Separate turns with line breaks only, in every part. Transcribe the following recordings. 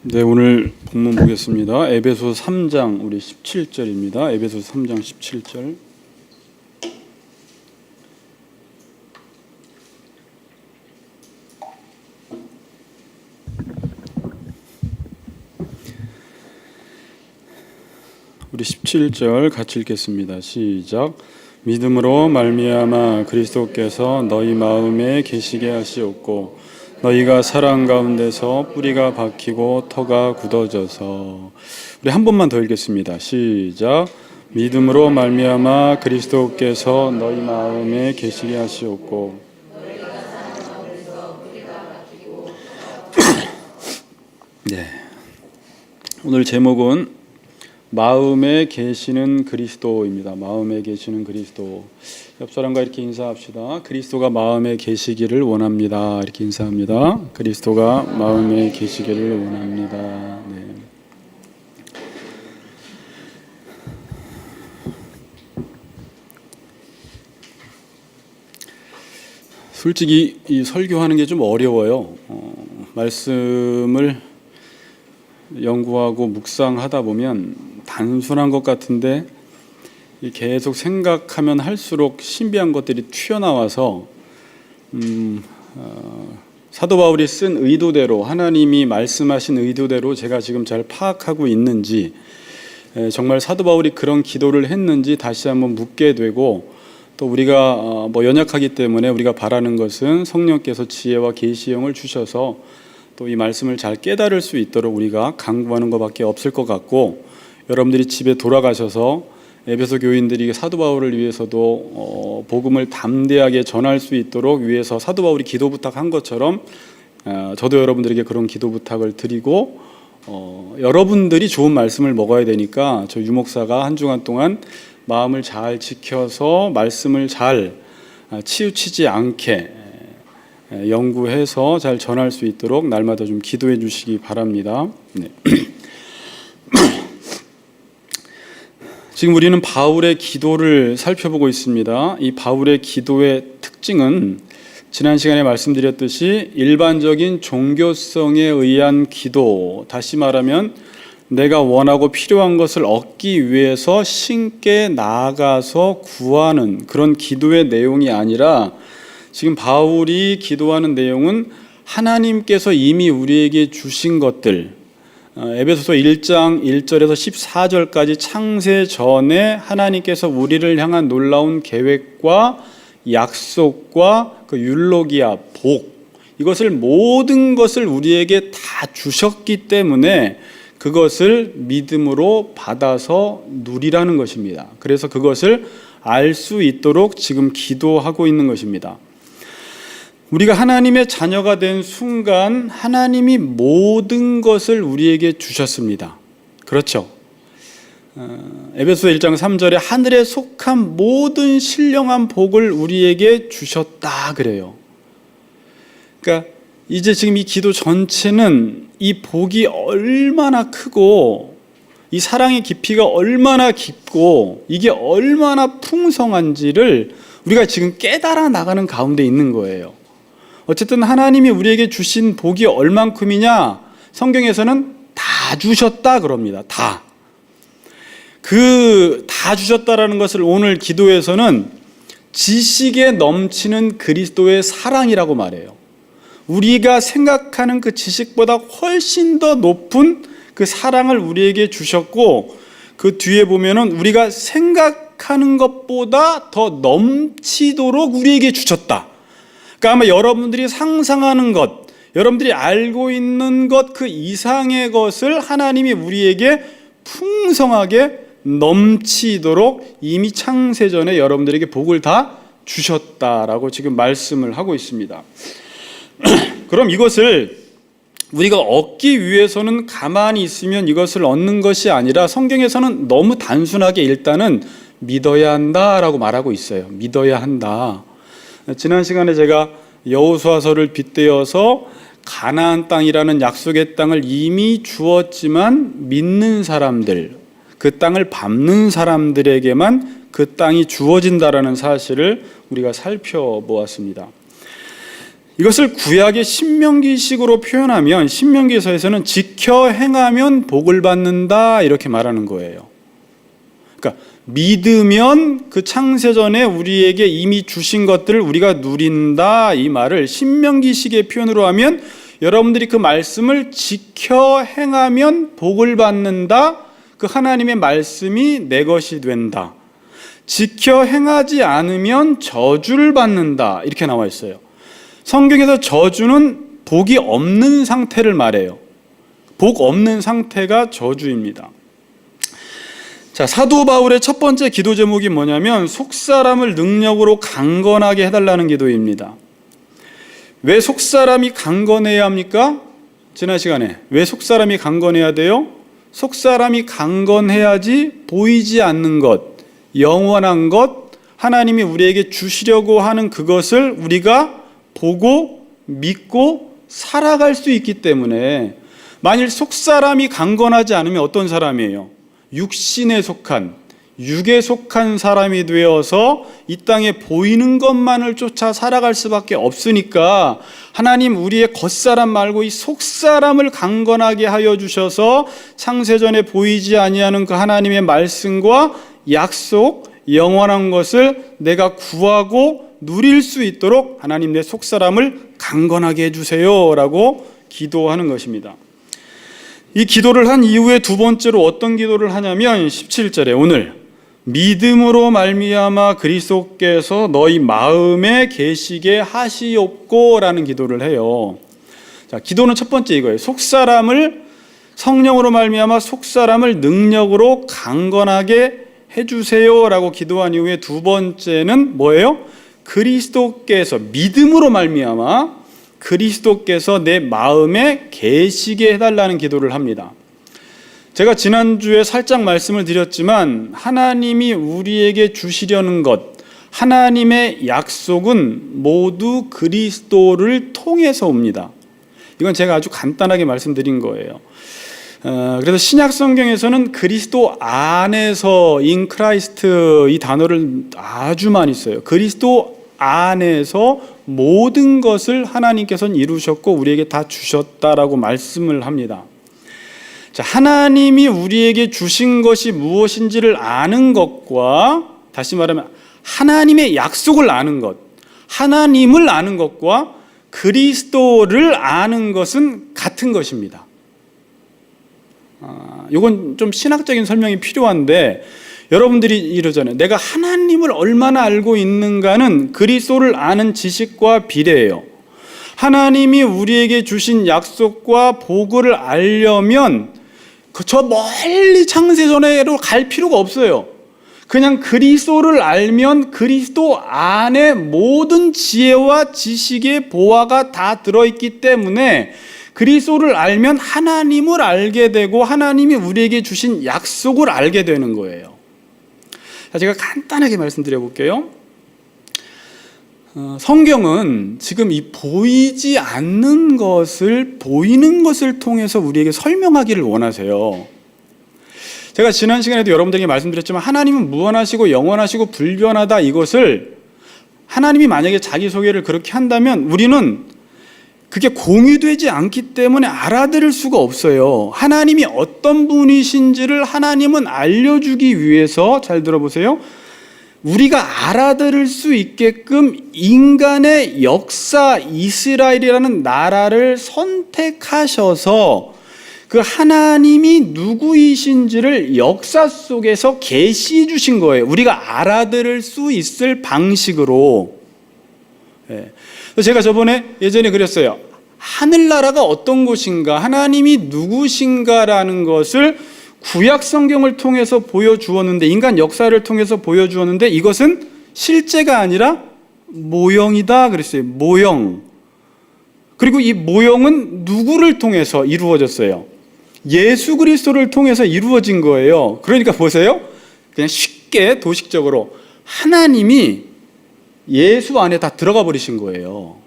네, 오늘 본문 보겠습니다. 에베소서 3장 우리 17절입니다. 에베소서 3장 17절. 우리 17절 같이 읽겠습니다. 시작. 믿음으로 말미암아 그리스도께서 너희 마음에 계시게 하시옵고 너희가 사랑 가운데서 뿌리가 박히고 터가 굳어져서. 우리 한 번만 더 읽겠습니다. 시작. 믿음으로 말미암아 그리스도께서 너희 마음에 계시게 하시옵고. 네. 오늘 제목은 마음에 계시는 그리스도입니다. 마음에 계시는 그리스도. 옆 사람과 이렇게 인사합시다. 그리스도가 마음에 계시기를 원합니다. 이렇게 인사합니다. 그리스도가 마음에 계시기를 원합니다. 네. 솔직히 이 설교하는 게 좀 어려워요. 말씀을 연구하고 묵상하다 보면 단순한 것 같은데 계속 생각하면 할수록 신비한 것들이 튀어나와서 사도 바울이 쓴 의도대로, 하나님이 말씀하신 의도대로 제가 지금 잘 파악하고 있는지, 정말 사도 바울이 그런 기도를 했는지 다시 한번 묻게 되고, 또 우리가 연약하기 때문에 우리가 바라는 것은 성령께서 지혜와 계시형을 주셔서 또 이 말씀을 잘 깨달을 수 있도록 우리가 간구하는 것밖에 없을 것 같고, 여러분들이 집에 돌아가셔서 에베소 교인들이 사도 바울을 위해서도 복음을 담대하게 전할 수 있도록 위해서 사도 바울이 기도 부탁한 것처럼 저도 여러분들에게 그런 기도 부탁을 드리고, 여러분들이 좋은 말씀을 먹어야 되니까 저 유목사가 한 주간 동안 마음을 잘 지켜서 말씀을 잘 치우치지 않게 연구해서 잘 전할 수 있도록 날마다 좀 기도해 주시기 바랍니다. 네. 지금 우리는 바울의 기도를 살펴보고 있습니다. 이 바울의 기도의 특징은 지난 시간에 말씀드렸듯이 일반적인 종교성에 의한 기도, 다시 말하면 내가 원하고 필요한 것을 얻기 위해서 신께 나아가서 구하는 그런 기도의 내용이 아니라, 지금 바울이 기도하는 내용은 하나님께서 이미 우리에게 주신 것들, 에베소서 1장 1절에서 14절까지 창세 전에 하나님께서 우리를 향한 놀라운 계획과 약속과 그 율로기아 복, 이것을 모든 것을 우리에게 다 주셨기 때문에 그것을 믿음으로 받아서 누리라는 것입니다. 그래서 그것을 알 수 있도록 지금 기도하고 있는 것입니다. 우리가 하나님의 자녀가 된 순간 하나님이 모든 것을 우리에게 주셨습니다. 그렇죠? 에베소 1장 3절에 하늘에 속한 모든 신령한 복을 우리에게 주셨다 그래요. 그러니까 이제 지금 이 기도 전체는 이 복이 얼마나 크고 이 사랑의 깊이가 얼마나 깊고 이게 얼마나 풍성한지를 우리가 지금 깨달아 나가는 가운데 있는 거예요. 어쨌든 하나님이 우리에게 주신 복이 얼만큼이냐, 성경에서는 다 주셨다 그럽니다. 다 주셨다라는 것을 오늘 기도에서는 지식에 넘치는 그리스도의 사랑이라고 말해요. 우리가 생각하는 그 지식보다 훨씬 더 높은 그 사랑을 우리에게 주셨고, 그 뒤에 보면은 우리가 생각하는 것보다 더 넘치도록 우리에게 주셨다. 그러니까 아마 여러분들이 상상하는 것, 여러분들이 알고 있는 것 그 이상의 것을 하나님이 우리에게 풍성하게 넘치도록 이미 창세전에 여러분들에게 복을 다 주셨다라고 지금 말씀을 하고 있습니다. 그럼 이것을 우리가 얻기 위해서는 가만히 있으면 이것을 얻는 것이 아니라 성경에서는 너무 단순하게 일단은 믿어야 한다라고 말하고 있어요. 믿어야 한다. 지난 시간에 제가 여호수아서를 빗대어서 가나안 땅이라는 약속의 땅을 이미 주었지만 믿는 사람들, 그 땅을 밟는 사람들에게만 그 땅이 주어진다라는 사실을 우리가 살펴보았습니다. 이것을 구약의 신명기식으로 표현하면 신명기서에서는 지켜 행하면 복을 받는다 이렇게 말하는 거예요. 그러니까 믿으면 그 창세전에 우리에게 이미 주신 것들을 우리가 누린다 이 말을 신명기식의 표현으로 하면 여러분들이 그 말씀을 지켜 행하면 복을 받는다. 그 하나님의 말씀이 내 것이 된다. 지켜 행하지 않으면 저주를 받는다. 이렇게 나와 있어요. 성경에서 저주는 복이 없는 상태를 말해요. 복 없는 상태가 저주입니다. 자, 사도 바울의 첫 번째 기도 제목이 뭐냐면 속사람을 능력으로 강건하게 해달라는 기도입니다. 왜 속사람이 강건해야 합니까? 지난 시간에 왜 속사람이 강건해야 돼요? 속사람이 강건해야지 보이지 않는 것, 영원한 것, 하나님이 우리에게 주시려고 하는 그것을 우리가 보고 믿고 살아갈 수 있기 때문에 만일 속사람이 강건하지 않으면 어떤 사람이에요? 육신에 속한, 육에 속한 사람이 되어서 이 땅에 보이는 것만을 쫓아 살아갈 수밖에 없으니까 하나님 우리의 겉사람 말고 이 속사람을 강건하게 하여 주셔서 창세전에 보이지 아니하는 그 하나님의 말씀과 약속, 영원한 것을 내가 구하고 누릴 수 있도록 하나님 내 속사람을 강건하게 해주세요 라고 기도하는 것입니다. 이 기도를 한 이후에 두 번째로 어떤 기도를 하냐면 17절에 오늘 믿음으로 말미암아 그리스도께서 너희 마음에 계시게 하시옵고라는 기도를 해요. 자, 기도는 첫 번째 이거예요. 속사람을 성령으로 말미암아 속사람을 능력으로 강건하게 해주세요라고 기도한 이후에 두 번째는 뭐예요? 그리스도께서 믿음으로 말미암아 그리스도께서 내 마음에 계시게 해달라는 기도를 합니다. 제가 지난주에 살짝 말씀을 드렸지만 하나님이 우리에게 주시려는 것, 하나님의 약속은 모두 그리스도를 통해서 옵니다. 이건 제가 아주 간단하게 말씀드린 거예요. 그래서 신약 성경에서는 그리스도 안에서 in Christ 이 단어를 아주 많이 써요. 그리스도 안에서 모든 것을 하나님께서는 이루셨고 우리에게 다 주셨다라고 말씀을 합니다. 자, 하나님이 우리에게 주신 것이 무엇인지를 아는 것과 다시 말하면 하나님의 약속을 아는 것, 하나님을 아는 것과 그리스도를 아는 것은 같은 것입니다. 이건 좀 신학적인 설명이 필요한데 여러분들이 이러잖아요. 내가 하나님을 얼마나 알고 있는가는 그리스도를 아는 지식과 비례해요. 하나님이 우리에게 주신 약속과 복을 알려면 저 멀리 창세전에로 갈 필요가 없어요. 그냥 그리스도를 알면 그리스도 안에 모든 지혜와 지식의 보화가 다 들어있기 때문에 그리스도를 알면 하나님을 알게 되고 하나님이 우리에게 주신 약속을 알게 되는 거예요. 자, 제가 간단하게 말씀드려 볼게요. 성경은 지금 이 보이지 않는 것을 보이는 것을 통해서 우리에게 설명하기를 원하세요. 제가 지난 시간에도 여러분들에게 말씀드렸지만 하나님은 무한하시고 영원하시고 불변하다 이것을 하나님이 만약에 자기소개를 그렇게 한다면 우리는 그게 공유되지 않기 때문에 알아들을 수가 없어요. 하나님이 어떤 분이신지를 하나님은 알려주기 위해서 잘 들어보세요. 우리가 알아들을 수 있게끔 인간의 역사 이스라엘이라는 나라를 선택하셔서 그 하나님이 누구이신지를 역사 속에서 계시해 주신 거예요. 우리가 알아들을 수 있을 방식으로. 제가 예전에 그랬어요. 하늘나라가 어떤 곳인가, 하나님이 누구신가라는 것을 구약 성경을 통해서 보여주었는데, 인간 역사를 통해서 보여주었는데 이것은 실제가 아니라 모형이다 그랬어요. 모형. 그리고 이 모형은 누구를 통해서 이루어졌어요? 예수 그리스도를 통해서 이루어진 거예요. 그러니까 보세요. 그냥 쉽게 도식적으로 하나님이 예수 안에 다 들어가 버리신 거예요.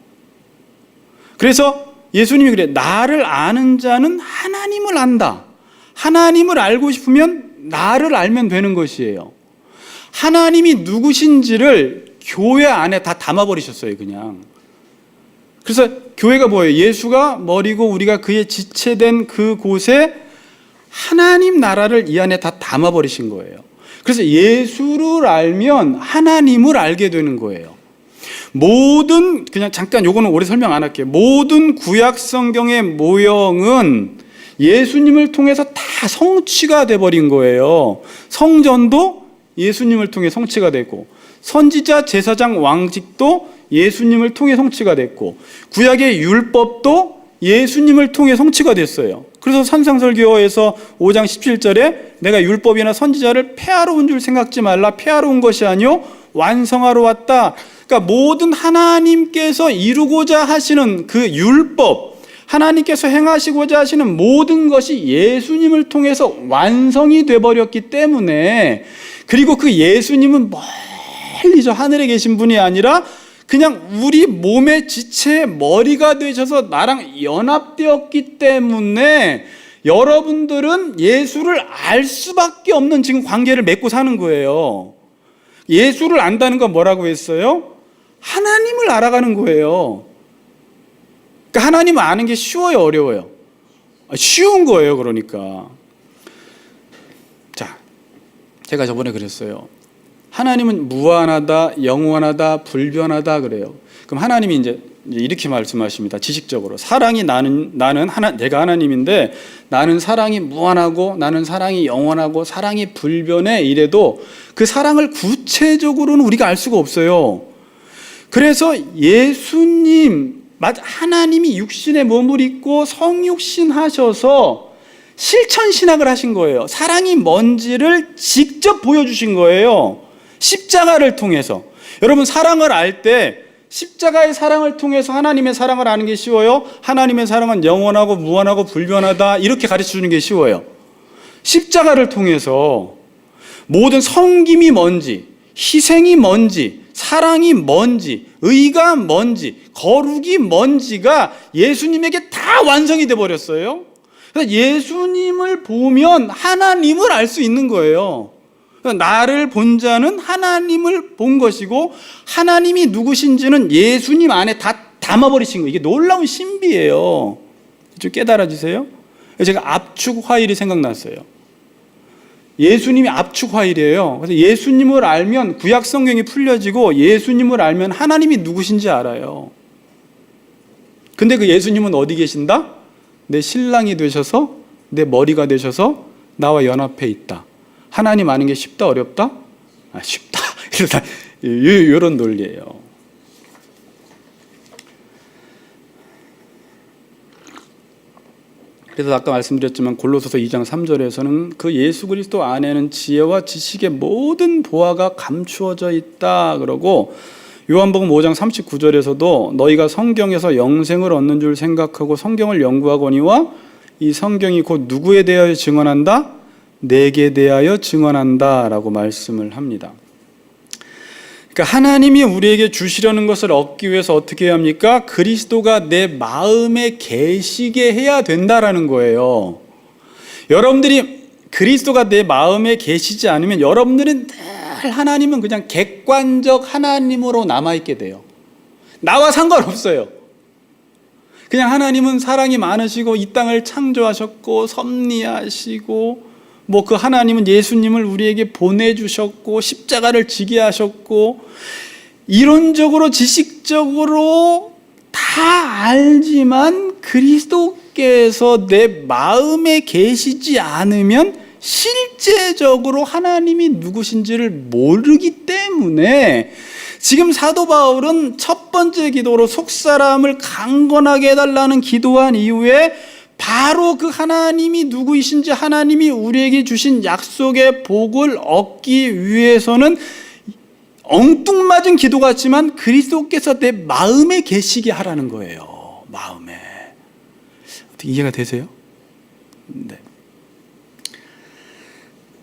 그래서 예수님이 그래, 나를 아는 자는 하나님을 안다. 하나님을 알고 싶으면 나를 알면 되는 것이에요. 하나님이 누구신지를 교회 안에 다 담아버리셨어요. 그냥 그래서 교회가 뭐예요? 예수가 머리고 우리가 그의 지체된 그곳에 하나님 나라를 이 안에 다 담아버리신 거예요. 그래서 예수를 알면 하나님을 알게 되는 거예요. 모든, 그냥 잠깐 요거는 오래 설명 안 할게요. 모든 구약 성경의 모형은 예수님을 통해서 다 성취가 돼버린 거예요. 성전도 예수님을 통해 성취가 되고, 선지자, 제사장, 왕직도 예수님을 통해 성취가 됐고, 구약의 율법도 예수님을 통해 성취가 됐어요. 그래서 산상설교에서 5장 17절에 내가 율법이나 선지자를 폐하러 온 줄 생각지 말라. 폐하러 온 것이 아니요 완성하러 왔다. 그러니까 모든 하나님께서 이루고자 하시는 그 율법, 하나님께서 행하시고자 하시는 모든 것이 예수님을 통해서 완성이 돼버렸기 때문에, 그리고 그 예수님은 멀리 저 하늘에 계신 분이 아니라 그냥 우리 몸의 지체의 머리가 되셔서 나랑 연합되었기 때문에 여러분들은 예수를 알 수밖에 없는 지금 관계를 맺고 사는 거예요. 예수를 안다는 건 뭐라고 했어요? 하나님을 알아가는 거예요. 그러니까 하나님을 아는 게 쉬워요, 어려워요? 쉬운 거예요. 그러니까 자, 제가 저번에 그랬어요. 하나님은 무한하다, 영원하다, 불변하다 그래요. 그럼 하나님이 이제 이렇게 말씀하십니다. 지식적으로 사랑이 내가 하나님인데 나는 사랑이 무한하고 나는 사랑이 영원하고 사랑이 불변해 이래도 그 사랑을 구체적으로는 우리가 알 수가 없어요. 그래서 예수님, 하나님이 육신의 몸을 입고 성육신 하셔서 실천 신학을 하신 거예요. 사랑이 뭔지를 직접 보여주신 거예요. 십자가를 통해서. 여러분, 사랑을 알 때 십자가의 사랑을 통해서 하나님의 사랑을 아는 게 쉬워요? 하나님의 사랑은 영원하고 무한하고 불변하다 이렇게 가르쳐 주는 게 쉬워요. 십자가를 통해서 모든 섬김이 뭔지, 희생이 뭔지, 사랑이 뭔지, 의가 뭔지, 거룩이 뭔지가 예수님에게 다 완성이 돼 버렸어요. 그래서 예수님을 보면 하나님을 알 수 있는 거예요. 나를 본 자는 하나님을 본 것이고 하나님이 누구신지는 예수님 안에 다 담아버리신 거예요. 이게 놀라운 신비예요. 좀 깨달아 주세요. 제가 압축화일이 생각났어요. 예수님이 압축화일이에요. 그래서 예수님을 알면 구약 성경이 풀려지고 예수님을 알면 하나님이 누구신지 알아요. 근데 그 예수님은 어디 계신다? 내 신랑이 되셔서 내 머리가 되셔서 나와 연합해 있다. 하나님 아는 게 쉽다, 어렵다? 쉽다. 이런 논리예요. 그래서 아까 말씀드렸지만 골로새서 2장 3절에서는 그 예수 그리스도 안에는 지혜와 지식의 모든 보화가 감추어져 있다 그러고, 요한복음 5장 39절에서도 너희가 성경에서 영생을 얻는 줄 생각하고 성경을 연구하거니와 이 성경이 곧 누구에 대하여 증언한다? 내게 대하여 증언한다 라고 말씀을 합니다. 그러니까 하나님이 우리에게 주시려는 것을 얻기 위해서 어떻게 해야 합니까? 그리스도가 내 마음에 계시게 해야 된다라는 거예요. 여러분들이 그리스도가 내 마음에 계시지 않으면 여러분들은 늘 하나님은 그냥 객관적 하나님으로 남아있게 돼요. 나와 상관없어요. 그냥 하나님은 사랑이 많으시고 이 땅을 창조하셨고 섭리하시고 그 하나님은 예수님을 우리에게 보내주셨고 십자가를 지게 하셨고, 이론적으로 지식적으로 다 알지만 그리스도께서 내 마음에 계시지 않으면 실제적으로 하나님이 누구신지를 모르기 때문에 지금 사도 바울은 첫 번째 기도로 속사람을 강건하게 해달라는 기도한 이후에 바로 그 하나님이 누구이신지, 하나님이 우리에게 주신 약속의 복을 얻기 위해서는 엉뚱맞은 기도 같지만 그리스도께서 내 마음에 계시게 하라는 거예요. 마음에. 어떻게 이해가 되세요? 네.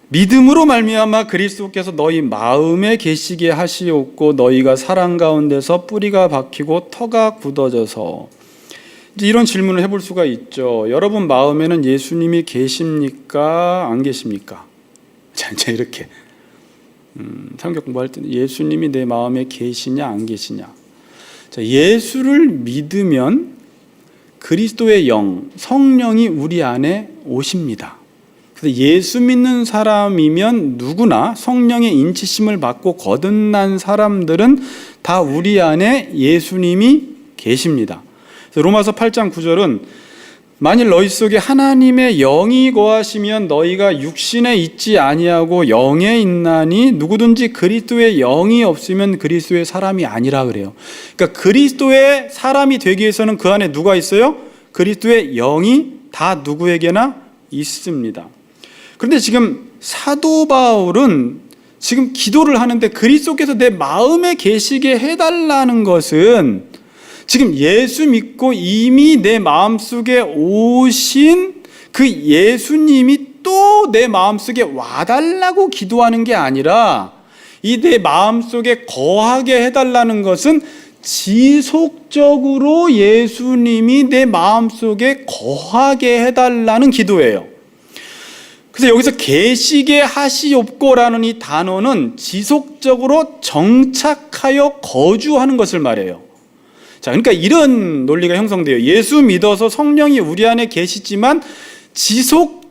믿음으로 말미암아 그리스도께서 너희 마음에 계시게 하시옵고 너희가 사랑 가운데서 뿌리가 박히고 터가 굳어져서, 이런 질문을 해볼 수가 있죠. 여러분 마음에는 예수님이 계십니까? 안 계십니까? 자, 이제 이렇게 성경 공부할 때 예수님이 내 마음에 계시냐 안 계시냐. 자, 예수를 믿으면 그리스도의 영, 성령이 우리 안에 오십니다. 그래서 예수 믿는 사람이면 누구나 성령의 인치심을 받고 거듭난 사람들은 다 우리 안에 예수님이 계십니다. 그래서 로마서 8장 9절은 만일 너희 속에 하나님의 영이 거하시면 너희가 육신에 있지 아니하고 영에 있나니 누구든지 그리스도의 영이 없으면 그리스도의 사람이 아니라 그래요. 그러니까 그리스도의 사람이 되기 위해서는 그 안에 누가 있어요? 그리스도의 영이 다 누구에게나 있습니다. 그런데 지금 사도 바울은 지금 기도를 하는데 그리스도께서 내 마음에 계시게 해달라는 것은 지금 예수 믿고 이미 내 마음속에 오신 그 예수님이 또 내 마음속에 와달라고 기도하는 게 아니라 이 내 마음속에 거하게 해달라는 것은 지속적으로 예수님이 내 마음속에 거하게 해달라는 기도예요. 그래서 여기서 계시게 하시옵고라는 이 단어는 지속적으로 정착하여 거주하는 것을 말해요. 자, 그러니까 이런 논리가 형성돼요. 예수 믿어서 성령이 우리 안에 계시지만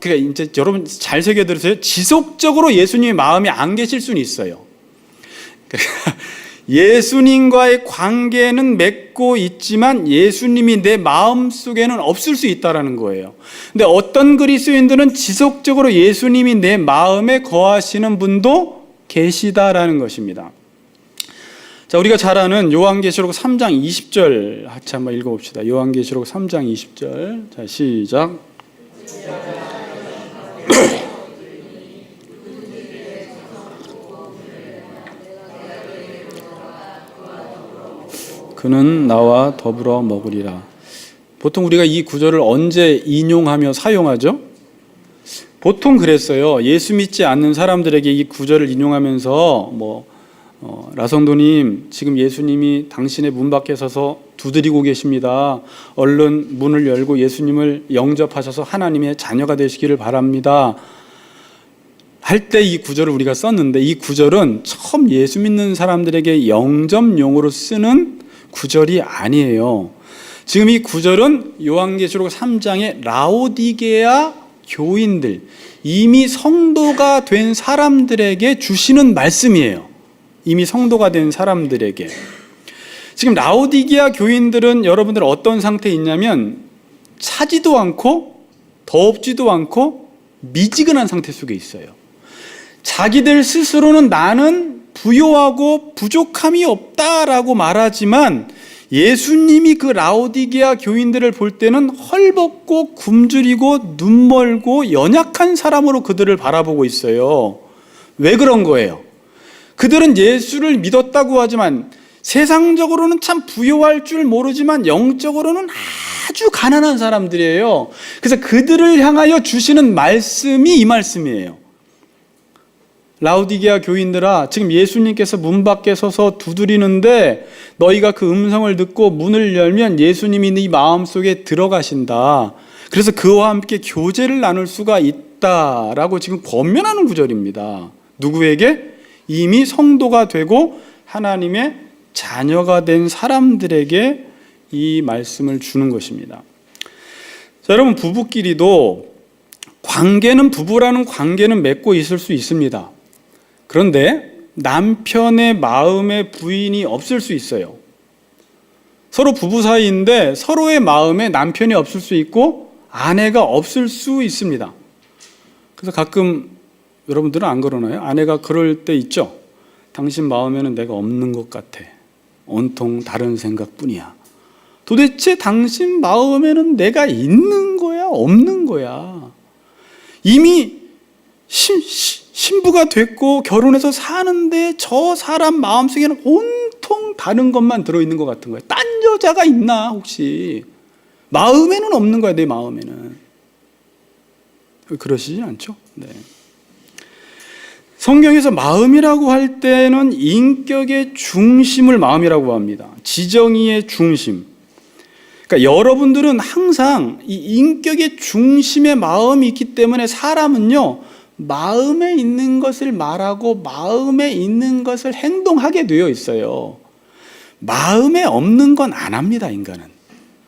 그러니까 이제 여러분 잘 새겨 들으세요. 지속적으로 예수님의 마음에 안 계실 수는 있어요. 예수님과의 관계는 맺고 있지만 예수님이 내 마음 속에는 없을 수 있다라는 거예요. 근데 어떤 그리스도인들은 지속적으로 예수님이 내 마음에 거하시는 분도 계시다라는 것입니다. 자, 우리가 잘 아는 요한계시록 3장 20절 같이 한번 읽어봅시다. 요한계시록 3장 20절. 자, 시작. 그는 나와 더불어 먹으리라. 보통 우리가 이 구절을 언제 인용하며 사용하죠? 보통 그랬어요. 예수 믿지 않는 사람들에게 이 구절을 인용하면서 라성도님, 지금 예수님이 당신의 문 밖에 서서 두드리고 계십니다. 얼른 문을 열고 예수님을 영접하셔서 하나님의 자녀가 되시기를 바랍니다. 할 때 이 구절을 우리가 썼는데 이 구절은 처음 예수 믿는 사람들에게 영접용으로 쓰는 구절이 아니에요. 지금 이 구절은 요한계시록 3장의 라오디게아 교인들, 이미 성도가 된 사람들에게 주시는 말씀이에요. 이미 성도가 된 사람들에게. 지금 라오디게아 교인들은 여러분들 어떤 상태에 있냐면 차지도 않고 덥지도 않고 미지근한 상태 속에 있어요. 자기들 스스로는 나는 부요하고 부족함이 없다라고 말하지만 예수님이 그 라오디게아 교인들을 볼 때는 헐벗고 굶주리고 눈멀고 연약한 사람으로 그들을 바라보고 있어요. 왜 그런 거예요? 그들은 예수를 믿었다고 하지만 세상적으로는 참 부요할 줄 모르지만 영적으로는 아주 가난한 사람들이에요. 그래서 그들을 향하여 주시는 말씀이 이 말씀이에요. 라오디게아 교인들아, 지금 예수님께서 문 밖에 서서 두드리는데 너희가 그 음성을 듣고 문을 열면 예수님이 네 마음속에 들어가신다. 그래서 그와 함께 교제를 나눌 수가 있다라고 지금 권면하는 구절입니다. 누구에게? 이미 성도가 되고 하나님의 자녀가 된 사람들에게 이 말씀을 주는 것입니다. 자, 여러분, 부부끼리도 부부라는 관계는 맺고 있을 수 있습니다. 그런데 남편의 마음에 부인이 없을 수 있어요. 서로 부부 사이인데 서로의 마음에 남편이 없을 수 있고 아내가 없을 수 있습니다. 그래서 가끔 여러분들은 안 그러나요? 아내가 그럴 때 있죠. 당신 마음에는 내가 없는 것 같아. 온통 다른 생각뿐이야. 도대체 당신 마음에는 내가 있는 거야? 없는 거야? 이미 신부가 됐고 결혼해서 사는데 저 사람 마음속에는 온통 다른 것만 들어있는 것 같은 거야. 딴 여자가 있나 혹시? 마음에는 없는 거야, 내 마음에는. 그러시지 않죠? 네. 성경에서 마음이라고 할 때는 인격의 중심을 마음이라고 합니다. 지정의의 중심. 그러니까 여러분들은 항상 이 인격의 중심에 마음이 있기 때문에 사람은요, 마음에 있는 것을 말하고 마음에 있는 것을 행동하게 되어 있어요. 마음에 없는 건 안 합니다, 인간은.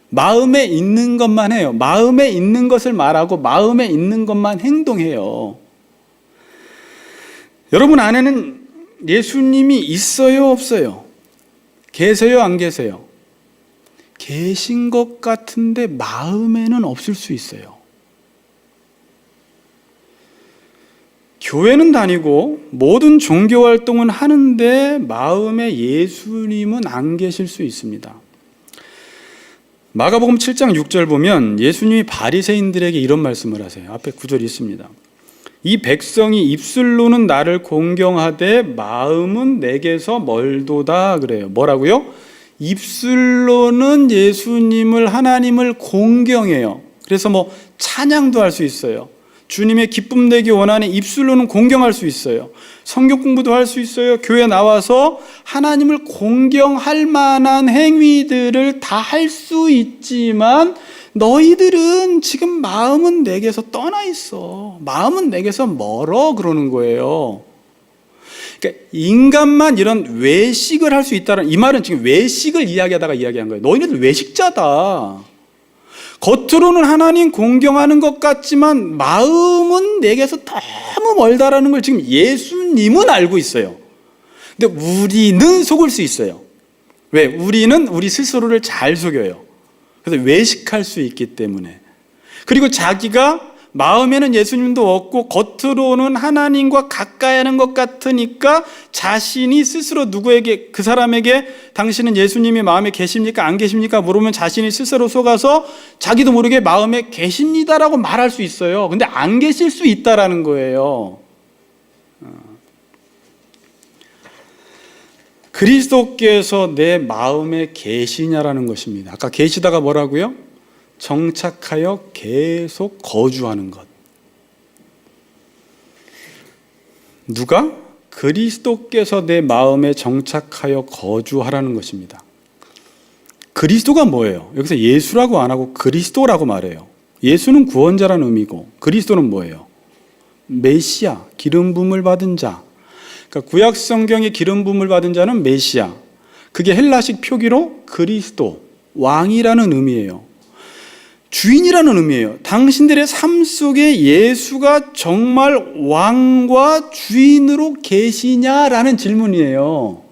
마음에 있는 것만 해요. 마음에 있는 것을 말하고 마음에 있는 것만 행동해요. 여러분 안에는 예수님이 있어요, 없어요? 계세요, 안 계세요? 계신 것 같은데 마음에는 없을 수 있어요. 교회는 다니고 모든 종교 활동은 하는데 마음에 예수님은 안 계실 수 있습니다. 마가복음 7장 6절 보면 예수님이 바리새인들에게 이런 말씀을 하세요. 앞에 구절이 있습니다. 이 백성이 입술로는 나를 공경하되 마음은 내게서 멀도다 그래요. 뭐라고요? 입술로는 예수님을, 하나님을 공경해요. 그래서 뭐 찬양도 할 수 있어요. 주님의 기쁨 내기 원하는 입술로는 공경할 수 있어요. 성경 공부도 할 수 있어요. 교회 나와서 하나님을 공경할 만한 행위들을 다 할 수 있지만 너희들은 지금 마음은 내게서 떠나 있어. 마음은 내게서 멀어 그러는 거예요. 그러니까 인간만 이런 외식을 할 수 있다는, 이 말은 지금 외식을 이야기하다가 이야기한 거예요. 너희는 외식자다. 겉으로는 하나님 공경하는 것 같지만 마음은 내게서 너무 멀다라는 걸 지금 예수님은 알고 있어요. 근데 우리는 속을 수 있어요. 왜? 우리는 우리 스스로를 잘 속여요. 그래서 외식할 수 있기 때문에. 그리고 자기가 마음에는 예수님도 없고 겉으로는 하나님과 가까이 하는 것 같으니까 자신이 스스로 누구에게, 그 사람에게 당신은 예수님이 마음에 계십니까? 안 계십니까? 물으면 자신이 스스로 속아서 자기도 모르게 마음에 계십니다라고 말할 수 있어요. 근데 안 계실 수 있다라는 거예요. 그리스도께서 내 마음에 계시냐라는 것입니다. 아까 계시다가 뭐라고요? 정착하여 계속 거주하는 것. 누가? 그리스도께서 내 마음에 정착하여 거주하라는 것입니다. 그리스도가 뭐예요? 여기서 예수라고 안 하고 그리스도라고 말해요. 예수는 구원자라는 의미고 그리스도는 뭐예요? 메시아, 기름 부음을 받은 자. 그러니까 구약 성경의 기름 부음을 받은 자는 메시아. 그게 헬라식 표기로 그리스도, 왕이라는 의미예요. 주인이라는 의미예요. 당신들의 삶 속에 예수가 정말 왕과 주인으로 계시냐라는 질문이에요.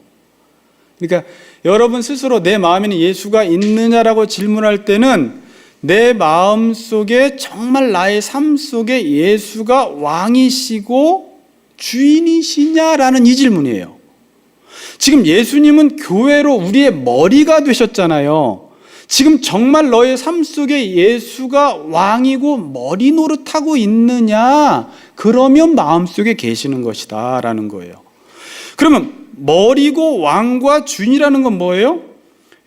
그러니까 여러분 스스로 내 마음에는 예수가 있느냐라고 질문할 때는 내 마음 속에 정말 나의 삶 속에 예수가 왕이시고 주인이시냐라는 이 질문이에요. 지금 예수님은 교회로 우리의 머리가 되셨잖아요. 지금 정말 너의 삶 속에 예수가 왕이고 머리 노릇하고 있느냐? 그러면 마음속에 계시는 것이다 라는 거예요. 그러면 머리고 왕과 주인이라는 건 뭐예요?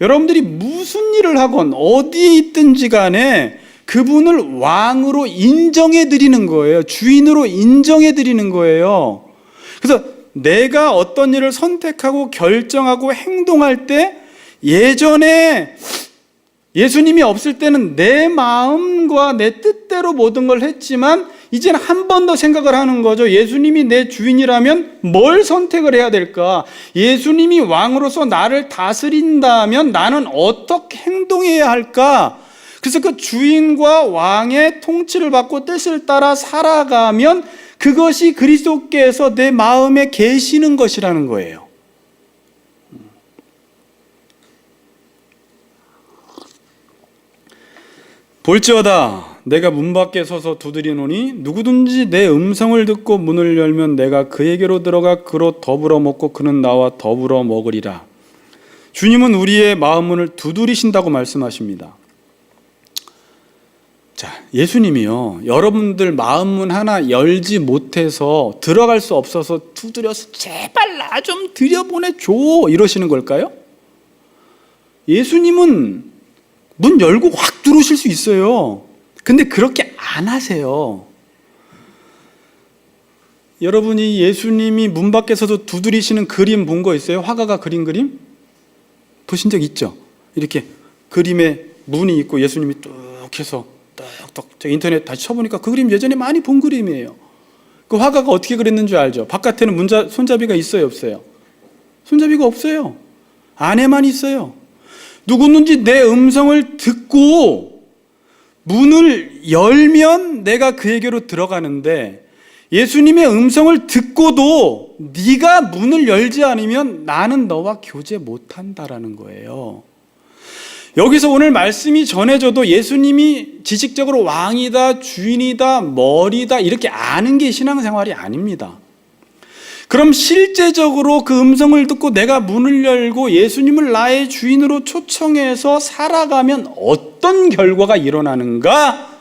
여러분들이 무슨 일을 하건 어디에 있든지 간에 그분을 왕으로 인정해 드리는 거예요. 주인으로 인정해 드리는 거예요. 그래서 내가 어떤 일을 선택하고 결정하고 행동할 때 예전에 예수님이 없을 때는 내 마음과 내 뜻대로 모든 걸 했지만 이제는 한 번 더 생각을 하는 거죠. 예수님이 내 주인이라면 뭘 선택을 해야 될까? 예수님이 왕으로서 나를 다스린다면 나는 어떻게 행동해야 할까? 그래서 그 주인과 왕의 통치를 받고 뜻을 따라 살아가면 그것이 그리스도께서 내 마음에 계시는 것이라는 거예요. 볼지어다 내가 문 밖에 서서 두드리노니 누구든지 내 음성을 듣고 문을 열면 내가 그에게로 들어가 그로 더불어 먹고 그는 나와 더불어 먹으리라. 주님은 우리의 마음 문을 두드리신다고 말씀하십니다. 자, 예수님이요, 여러분들 마음 문 하나 열지 못해서 들어갈 수 없어서 두드려서 제발 나 좀 들여보내줘 이러시는 걸까요? 예수님은 문 열고 확 들어오실 수 있어요. 근데 그렇게 안 하세요. 여러분이 예수님이 문 밖에서도 두드리시는 그림 본 거 있어요? 화가가 그린 그림? 보신 적 있죠? 이렇게 그림에 문이 있고 예수님이 뚝 해서 뚝뚝, 제가 인터넷 다시 쳐보니까 그 그림 예전에 많이 본 그림이에요. 그 화가가 어떻게 그렸는 줄 알죠? 바깥에는 손잡이가 있어요, 없어요? 손잡이가 없어요. 안에만 있어요. 누구든지 내 음성을 듣고 문을 열면 내가 그에게로 들어가는데, 예수님의 음성을 듣고도 네가 문을 열지 않으면 나는 너와 교제 못한다라는 거예요. 여기서 오늘 말씀이 전해져도 예수님이 지식적으로 왕이다, 주인이다, 머리다 이렇게 아는 게 신앙생활이 아닙니다. 그럼 실제적으로 그 음성을 듣고 내가 문을 열고 예수님을 나의 주인으로 초청해서 살아가면 어떤 결과가 일어나는가?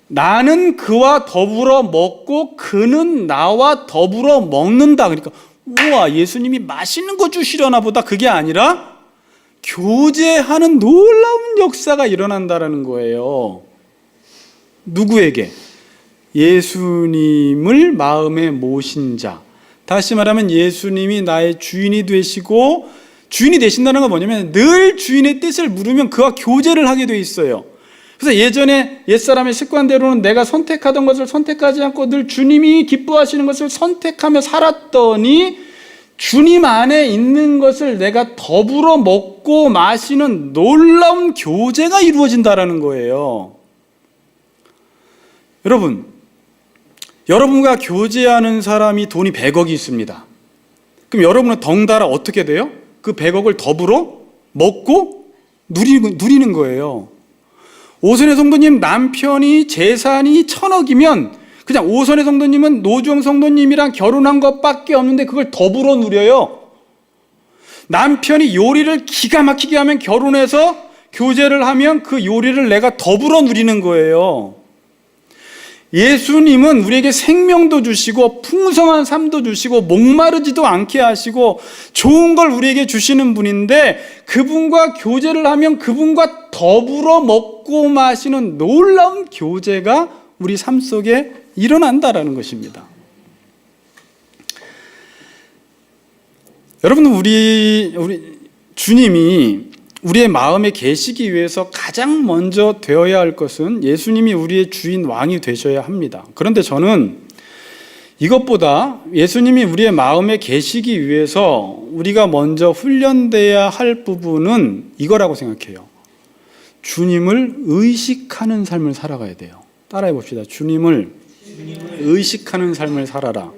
나는 그와 더불어 먹고 그는 나와 더불어 먹는다. 그러니까 우와, 예수님이 맛있는 거 주시려나 보다. 그게 아니라 교제하는 놀라운 역사가 일어난다라는 거예요. 누구에게? 예수님을 마음에 모신 자. 다시 말하면 예수님이 나의 주인이 되시고, 주인이 되신다는 건 뭐냐면 늘 주인의 뜻을 물으면 그와 교제를 하게 돼 있어요. 그래서 예전에 옛사람의 습관대로는 내가 선택하던 것을 선택하지 않고 늘 주님이 기뻐하시는 것을 선택하며 살았더니 주님 안에 있는 것을 내가 더불어 먹고 마시는 놀라운 교제가 이루어진다라는 거예요. 여러분과 교제하는 사람이 돈이 100억이 있습니다. 그럼 여러분은 덩달아 어떻게 돼요? 그 100억을 더불어 먹고 누리는 거예요. 오선의 성도님 남편이 재산이 1000억이면 그냥 오선의 성도님은 노주영 성도님이랑 결혼한 것밖에 없는데 그걸 더불어 누려요. 남편이 요리를 기가 막히게 하면 결혼해서 교제를 하면 그 요리를 내가 더불어 누리는 거예요. 예수님은 우리에게 생명도 주시고 풍성한 삶도 주시고 목마르지도 않게 하시고 좋은 걸 우리에게 주시는 분인데, 그분과 교제를 하면 그분과 더불어 먹고 마시는 놀라운 교제가 우리 삶 속에 일어난다라는 것입니다. 여러분, 우리 주님이 우리의 마음에 계시기 위해서 가장 먼저 되어야 할 것은 예수님이 우리의 주인 왕이 되셔야 합니다. 그런데 저는 이것보다 예수님이 우리의 마음에 계시기 위해서 우리가 먼저 훈련돼야 할 부분은 이거라고 생각해요. 주님을 의식하는 삶을 살아가야 돼요. 따라해 봅시다. 주님을 의식하는 삶을 살아라.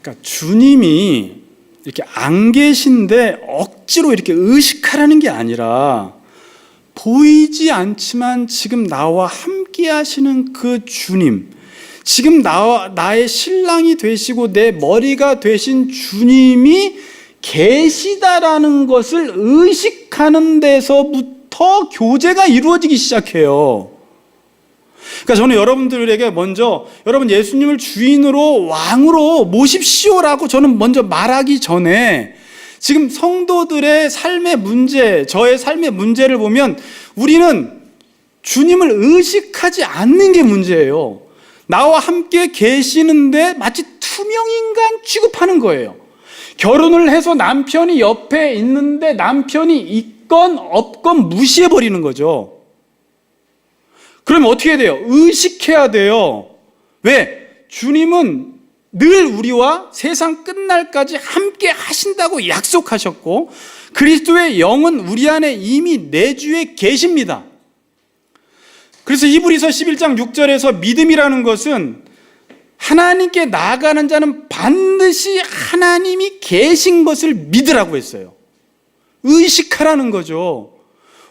그러니까 주님이 이렇게 안 계신데 억지로 이렇게 의식하라는 게 아니라, 보이지 않지만 지금 나와 함께 하시는 그 주님, 지금 나의 신랑이 되시고 내 머리가 되신 주님이 계시다라는 것을 의식하는 데서부터 교제가 이루어지기 시작해요. 그러니까 저는 여러분들에게 먼저 여러분 예수님을 주인으로 왕으로 모십시오라고 저는 먼저 말하기 전에, 지금 성도들의 삶의 문제, 저의 삶의 문제를 보면 우리는 주님을 의식하지 않는 게 문제예요. 나와 함께 계시는데 마치 투명인간 취급하는 거예요. 결혼을 해서 남편이 옆에 있는데 남편이 있건 없건 무시해버리는 거죠. 그러면 어떻게 해야 돼요? 의식해야 돼요. 왜? 주님은 늘 우리와 세상 끝날까지 함께 하신다고 약속하셨고, 그리스도의 영은 우리 안에 이미 내주에 계십니다. 그래서 히브리서 11장 6절에서 믿음이라는 것은 하나님께 나아가는 자는 반드시 하나님이 계신 것을 믿으라고 했어요. 의식하라는 거죠.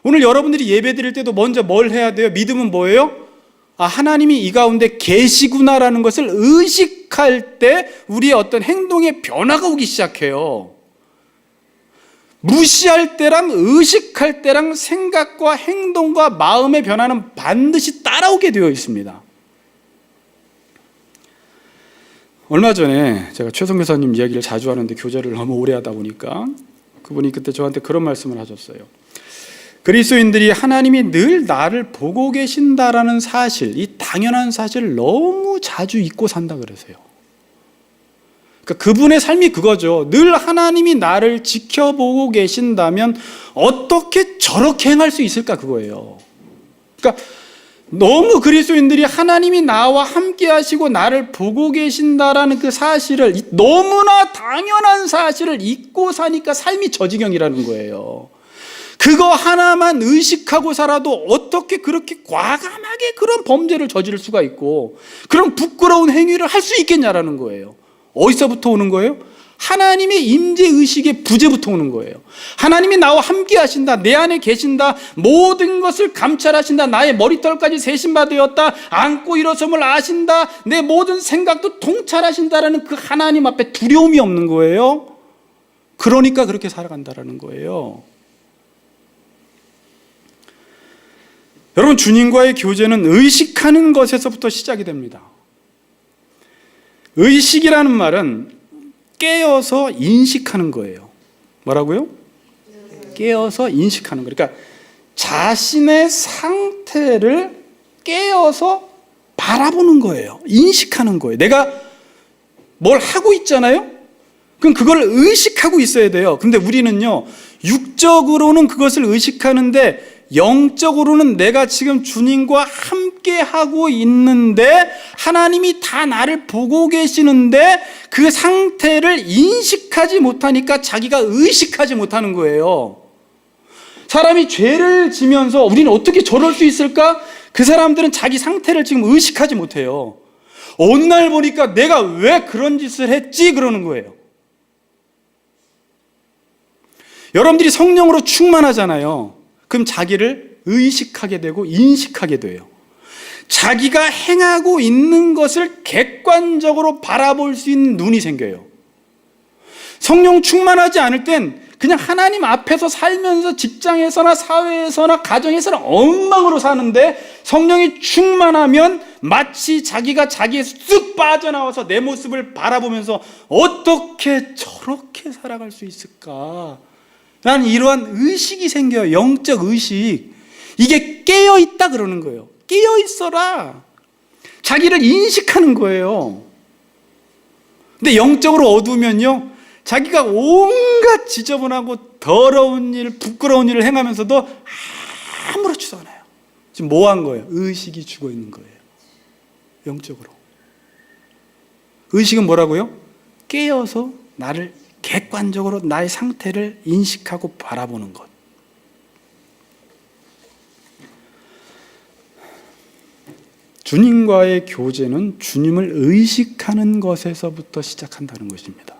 오늘 여러분들이 예배 드릴 때도 먼저 뭘 해야 돼요? 믿음은 뭐예요? 하나님이 이 가운데 계시구나라는 것을 의식할 때 우리의 어떤 행동의 변화가 오기 시작해요. 무시할 때랑 의식할 때랑 생각과 행동과 마음의 변화는 반드시 따라오게 되어 있습니다. 얼마 전에 제가 최성 교사님 이야기를 자주 하는데 교제를 너무 오래 하다 보니까 그분이 그때 저한테 그런 말씀을 하셨어요. 그리스도인들이 하나님이 늘 나를 보고 계신다라는 사실, 이 당연한 사실을 너무 자주 잊고 산다 그러세요. 그러니까 그분의 삶이 그거죠. 늘 하나님이 나를 지켜보고 계신다면 어떻게 저렇게 행할 수 있을까, 그거예요. 그러니까 너무 그리스도인들이 하나님이 나와 함께 하시고 나를 보고 계신다라는 그 사실을, 너무나 당연한 사실을 잊고 사니까 삶이 저지경이라는 거예요. 그거 하나만 의식하고 살아도 어떻게 그렇게 과감하게 그런 범죄를 저지를 수가 있고 그런 부끄러운 행위를 할 수 있겠냐라는 거예요. 어디서부터 오는 거예요? 하나님의 임재의식의 부재부터 오는 거예요. 하나님이 나와 함께 하신다, 내 안에 계신다, 모든 것을 감찰하신다, 나의 머리털까지 세신바되었다, 안고 일어섬을 아신다, 내 모든 생각도 통찰하신다라는 그 하나님 앞에 두려움이 없는 거예요. 그러니까 그렇게 살아간다라는 거예요. 여러분, 주님과의 교제는 의식하는 것에서부터 시작이 됩니다. 의식이라는 말은 깨어서 인식하는 거예요. 뭐라고요? 깨어서 인식하는 거예요. 그러니까 자신의 상태를 깨어서 바라보는 거예요. 인식하는 거예요. 내가 뭘 하고 있잖아요? 그럼 그걸 의식하고 있어야 돼요. 근데 우리는요, 육적으로는 그것을 의식하는데 영적으로는 내가 지금 주님과 함께 하고 있는데 하나님이 다 나를 보고 계시는데 그 상태를 인식하지 못하니까 자기가 의식하지 못하는 거예요. 사람이 죄를 지면서 우리는 어떻게 저럴 수 있을까? 그 사람들은 자기 상태를 지금 의식하지 못해요. 어느 날 보니까 내가 왜 그런 짓을 했지? 그러는 거예요. 여러분들이 성령으로 충만하잖아요. 그럼 자기를 의식하게 되고 인식하게 돼요. 자기가 행하고 있는 것을 객관적으로 바라볼 수 있는 눈이 생겨요. 성령 충만하지 않을 땐 그냥 하나님 앞에서 살면서 직장에서나 사회에서나 가정에서나 엉망으로 사는데, 성령이 충만하면 마치 자기가 자기에 쑥 빠져나와서 내 모습을 바라보면서 어떻게 저렇게 살아갈 수 있을까? 라는 이러한 의식이 생겨요. 영적 의식. 이게 깨어있다 그러는 거예요. 깨어있어라. 자기를 인식하는 거예요. 근데 영적으로 어두우면요, 자기가 온갖 지저분하고 더러운 일, 부끄러운 일을 행하면서도 아무렇지도 않아요. 지금 뭐 한 거예요? 의식이 죽어 있는 거예요. 영적으로. 의식은 뭐라고요? 깨어서 나를 객관적으로 나의 상태를 인식하고 바라보는 것. 주님과의 교제는 주님을 의식하는 것에서부터 시작한다는 것입니다.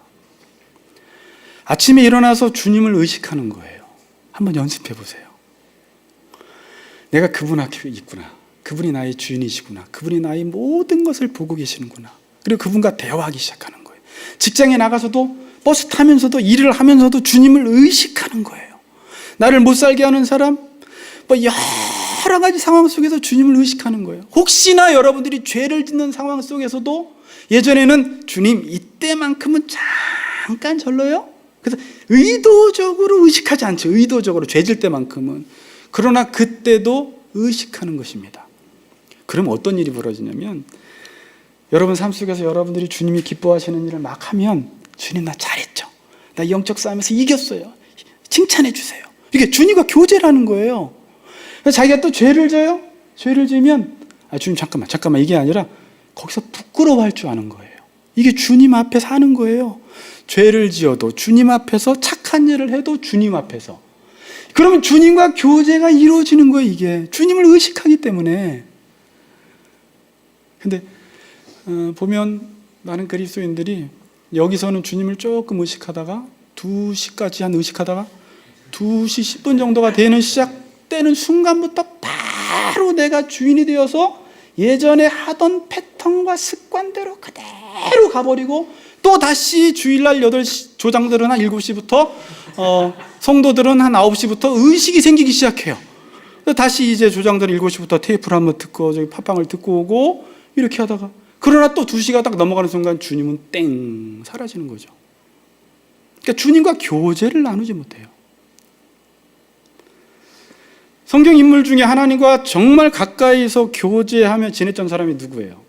아침에 일어나서 주님을 의식하는 거예요. 한번 연습해 보세요. 내가 그분 앞에 있구나. 그분이 나의 주인이시구나. 그분이 나의 모든 것을 보고 계시는구나. 그리고 그분과 대화하기 시작하는 거예요. 직장에 나가서도, 버스 타면서도, 일을 하면서도 주님을 의식하는 거예요. 나를 못 살게 하는 사람, 여러 가지 상황 속에서 주님을 의식하는 거예요. 혹시나 여러분들이 죄를 짓는 상황 속에서도 예전에는 주님 이때만큼은 잠깐 절러요? 그래서 의도적으로 의식하지 않죠. 의도적으로 죄질 때만큼은. 그러나 그때도 의식하는 것입니다. 그럼 어떤 일이 벌어지냐면, 여러분 삶 속에서 여러분들이 주님이 기뻐하시는 일을 막 하면, 주님 나 잘했죠. 나 영적 싸움에서 이겼어요. 칭찬해 주세요. 이게 주님과 교제라는 거예요. 그래서 자기가 또 죄를 져요. 죄를 지면 주님 잠깐만 이게 아니라 거기서 부끄러워할 줄 아는 거예요. 이게 주님 앞에 사는 거예요. 죄를 지어도 주님 앞에서, 착한 일을 해도 주님 앞에서. 그러면 주님과 교제가 이루어지는 거예요. 이게 주님을 의식하기 때문에. 근데 보면 많은 그리스도인들이 여기서는 주님을 조금 의식하다가 2시까지 한 의식하다가 2시 10분 정도가 되는 시작되는 순간부터 바로 내가 주인이 되어서 예전에 하던 패턴과 습관대로 그대로 가버리고, 또 다시 주일날 8시, 조장들은 한 7시부터 성도들은 한 9시부터 의식이 생기기 시작해요. 다시 이제 조장들은 7시부터 테이프를 한번 듣고 저기 팟빵을 듣고 오고 이렇게 하다가, 그러나 또 2시가 딱 넘어가는 순간 주님은 땡 사라지는 거죠. 그러니까 주님과 교제를 나누지 못해요. 성경 인물 중에 하나님과 정말 가까이서 교제하며 지냈던 사람이 누구예요?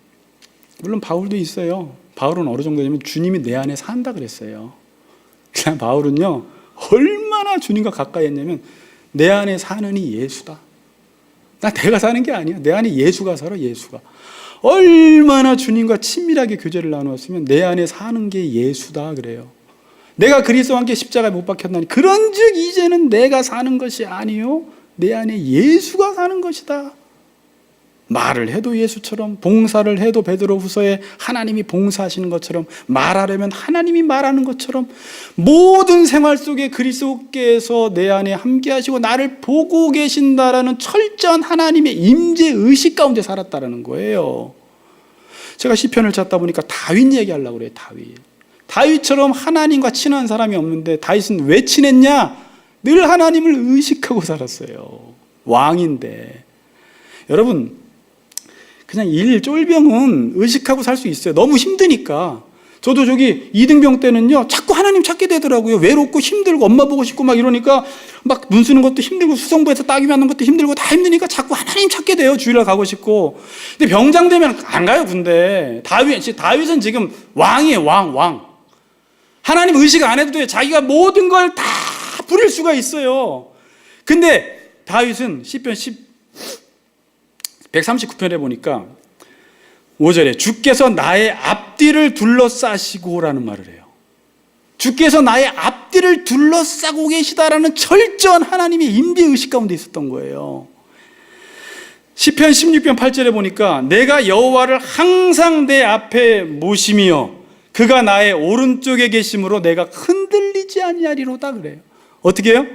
물론 바울도 있어요. 바울은 어느 정도 되면 주님이 내 안에 산다 그랬어요. 그냥 바울은요, 얼마나 주님과 가까이 했냐면 내 안에 사는 이 예수다. 내가 사는 게 아니야. 내 안에 예수가 살아, 예수가. 얼마나 주님과 친밀하게 교제를 나누었으면 내 안에 사는 게 예수다 그래요. 내가 그리스도와 함께 십자가에 못 박혔나니 그런즉 이제는 내가 사는 것이 아니요 내 안에 예수가 사는 것이다. 말을 해도 예수처럼, 봉사를 해도 베드로후서에 하나님이 봉사하시는 것처럼, 말하려면 하나님이 말하는 것처럼 모든 생활 속에 그리스도께서 내 안에 함께 하시고 나를 보고 계신다라는 철저한 하나님의 임재 의식 가운데 살았다라는 거예요. 제가 시편을 찾다 보니까 다윗 얘기하려고 그래요. 다윗처럼 하나님과 친한 사람이 없는데 다윗은 왜 친했냐? 늘 하나님을 의식하고 살았어요. 왕인데. 여러분, 그냥 쫄병은 의식하고 살 수 있어요. 너무 힘드니까. 저도 저기 이등병 때는요, 자꾸 하나님 찾게 되더라고요. 외롭고 힘들고 엄마 보고 싶고 막 이러니까 막 문 쓰는 것도 힘들고 수성부에서 따귀 맞는 것도 힘들고 다 힘드니까 자꾸 하나님 찾게 돼요. 주일날 가고 싶고. 근데 병장 되면 안 가요, 군대. 다윗은 지금 왕이에요, 왕. 하나님 의식 안 해도 돼요. 자기가 모든 걸 다 부릴 수가 있어요. 근데 다윗은 시편 139편에 보니까 5절에 주께서 나의 앞뒤를 둘러싸시고 라는 말을 해요. 주께서 나의 앞뒤를 둘러싸고 계시다라는 철저한 하나님의 임재의식 가운데 있었던 거예요. 시편 16편 8절에 보니까 내가 여호와를 항상 내 앞에 모시며 그가 나의 오른쪽에 계심으로 내가 흔들리지 아니하리로다 그래요. 어떻게 해요?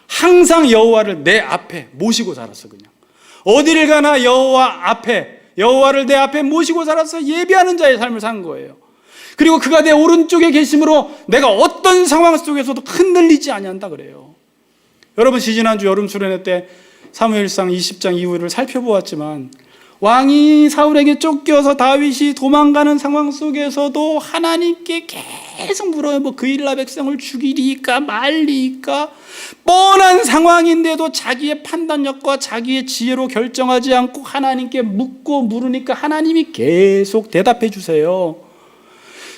항상 여호와를 내 앞에 모시고 살았어. 그냥 어디를 가나 여호와를 내 앞에 모시고 살아서 예배하는 자의 삶을 산 거예요. 그리고 그가 내 오른쪽에 계심으로 내가 어떤 상황 속에서도 흔들리지 아니한다 그래요. 여러분, 지지난주 여름 수련회 때 사무엘상 20장 이후를 살펴보았지만 왕이 사울에게 쫓겨서 다윗이 도망가는 상황 속에서도 하나님께 계속 물어요. 그일라 백성을 죽이리까 말리까, 뻔한 상황인데도 자기의 판단력과 자기의 지혜로 결정하지 않고 하나님께 묻고 물으니까 하나님이 계속 대답해 주세요.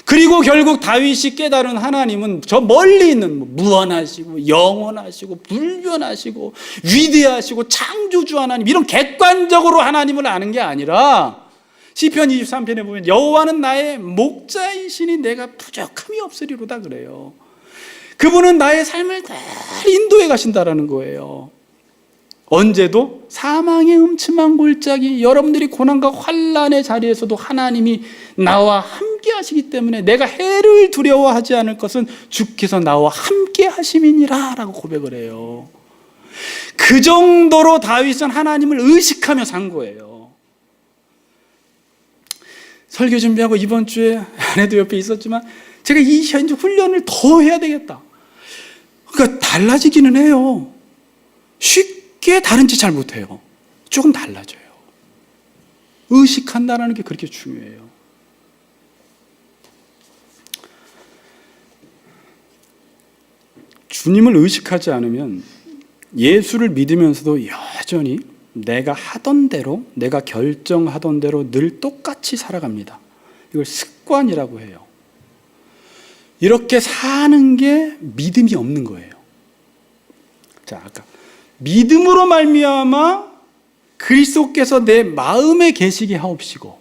그리고 결국 다윗이 깨달은 하나님은 저 멀리 있는 무한하시고 영원하시고 불변하시고 위대하시고 창조주 하나님, 이런 객관적으로 하나님을 아는 게 아니라 시편 23편에 보면 여호와는 나의 목자이시니 내가 부족함이 없으리로다 그래요. 그분은 나의 삶을 잘 인도해 가신다라는 거예요. 언제도 사망의 음침한 골짜기, 여러분들이 고난과 환난의 자리에서도 하나님이 나와 함께 하시기 때문에 내가 해를 두려워하지 않을 것은 주께서 나와 함께 하심이니라 라고 고백을 해요. 그 정도로 다윗은 하나님을 의식하며 산 거예요. 설교 준비하고 이번 주에 아내도 옆에 있었지만 제가 이 현재 훈련을 더 해야 되겠다. 그러니까 달라지기는 해요. 쉽게 다른 짓 잘 못해요. 조금 달라져요. 의식한다는 게 그렇게 중요해요. 주님을 의식하지 않으면 예수를 믿으면서도 여전히 내가 하던 대로, 내가 결정하던 대로 늘 똑같이 살아갑니다. 이걸 습관이라고 해요. 이렇게 사는 게 믿음이 없는 거예요. 자, 아까 믿음으로 말미암아 그리스도께서 내 마음에 계시게 하옵시고,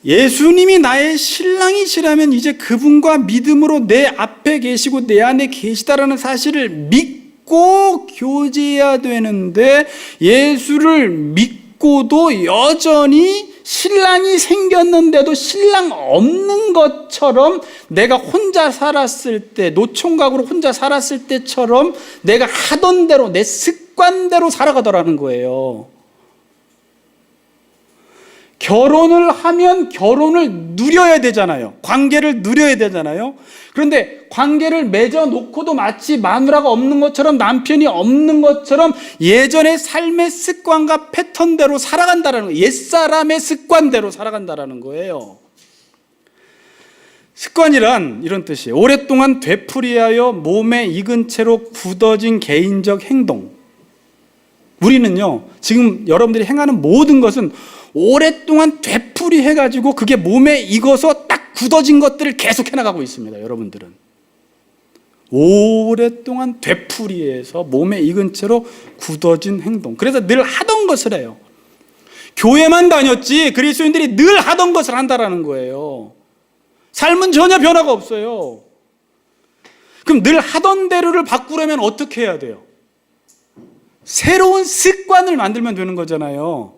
예수님이 나의 신랑이시라면 이제 그분과 믿음으로 내 앞에 계시고 내 안에 계시다라는 사실을 믿고 교제해야 되는데, 예수를 믿고도 여전히 신랑이 생겼는데도 신랑 없는 것처럼 내가 혼자 살았을 때, 노총각으로 혼자 살았을 때처럼 내가 하던 대로 내 습관대로 살아가더라는 거예요. 결혼을 하면 결혼을 누려야 되잖아요. 관계를 누려야 되잖아요. 그런데 관계를 맺어놓고도 마치 마누라가 없는 것처럼, 남편이 없는 것처럼 예전의 삶의 습관과 패턴대로 살아간다는 거예요. 옛사람의 습관대로 살아간다는 거예요. 습관이란 이런 뜻이에요. 오랫동안 되풀이하여 몸에 익은 채로 굳어진 개인적 행동. 우리는요, 지금 여러분들이 행하는 모든 것은 오랫동안 되풀이해가지고 그게 몸에 익어서 딱 굳어진 것들을 계속 해나가고 있습니다. 여러분들은 오랫동안 되풀이해서 몸에 익은 채로 굳어진 행동. 그래서 늘 하던 것을 해요. 교회만 다녔지 그리스도인들이 늘 하던 것을 한다라는 거예요. 삶은 전혀 변화가 없어요. 그럼 늘 하던 대로를 바꾸려면 어떻게 해야 돼요? 새로운 습관을 만들면 되는 거잖아요.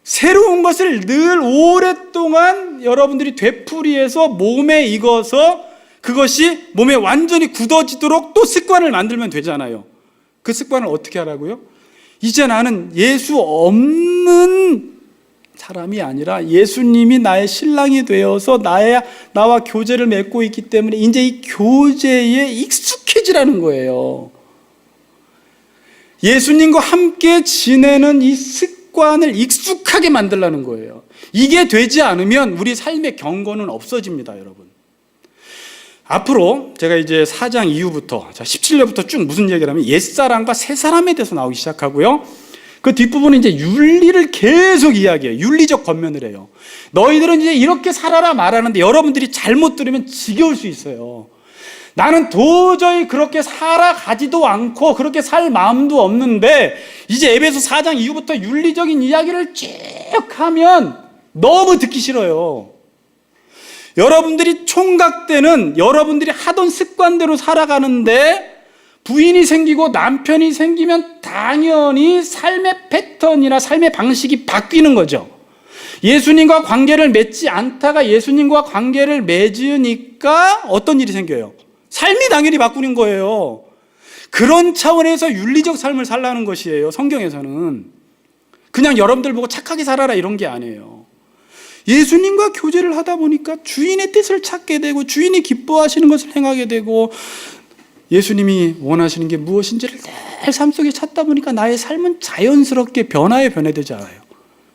새로운 것을 늘 오랫동안 여러분들이 되풀이해서 몸에 익어서 그것이 몸에 완전히 굳어지도록 또 습관을 만들면 되잖아요. 그 습관을 어떻게 하라고요? 이제 나는 예수 없는 사람이 아니라 예수님이 나의 신랑이 되어서 나와 교제를 맺고 있기 때문에 이제 이 교제에 익숙해지라는 거예요. 예수님과 함께 지내는 이 습관을 익숙하게 만들라는 거예요. 이게 되지 않으면 우리 삶의 경건은 없어집니다, 여러분. 앞으로 제가 이제 4장 이후부터 17절부터 쭉 무슨 얘기를 하면 옛사람과 새사람에 대해서 나오기 시작하고요. 그 뒷부분은 이제 윤리를 계속 이야기해요. 윤리적 권면을 해요. 너희들은 이제 이렇게 살아라 말하는데 여러분들이 잘못 들으면 지겨울 수 있어요. 나는 도저히 그렇게 살아가지도 않고 그렇게 살 마음도 없는데 이제 에베소 4장 이후부터 윤리적인 이야기를 쭉 하면 너무 듣기 싫어요. 여러분들이 총각 때는 여러분들이 하던 습관대로 살아가는데 부인이 생기고 남편이 생기면 당연히 삶의 패턴이나 삶의 방식이 바뀌는 거죠. 예수님과 관계를 맺지 않다가 예수님과 관계를 맺으니까 어떤 일이 생겨요? 삶이 당연히 바꾸는 거예요. 그런 차원에서 윤리적 삶을 살라는 것이에요. 성경에서는. 그냥 여러분들 보고 착하게 살아라 이런 게 아니에요. 예수님과 교제를 하다 보니까 주인의 뜻을 찾게 되고 주인이 기뻐하시는 것을 행하게 되고 예수님이 원하시는 게 무엇인지를 늘 삶 속에 찾다 보니까 나의 삶은 자연스럽게 변화되지 않아요.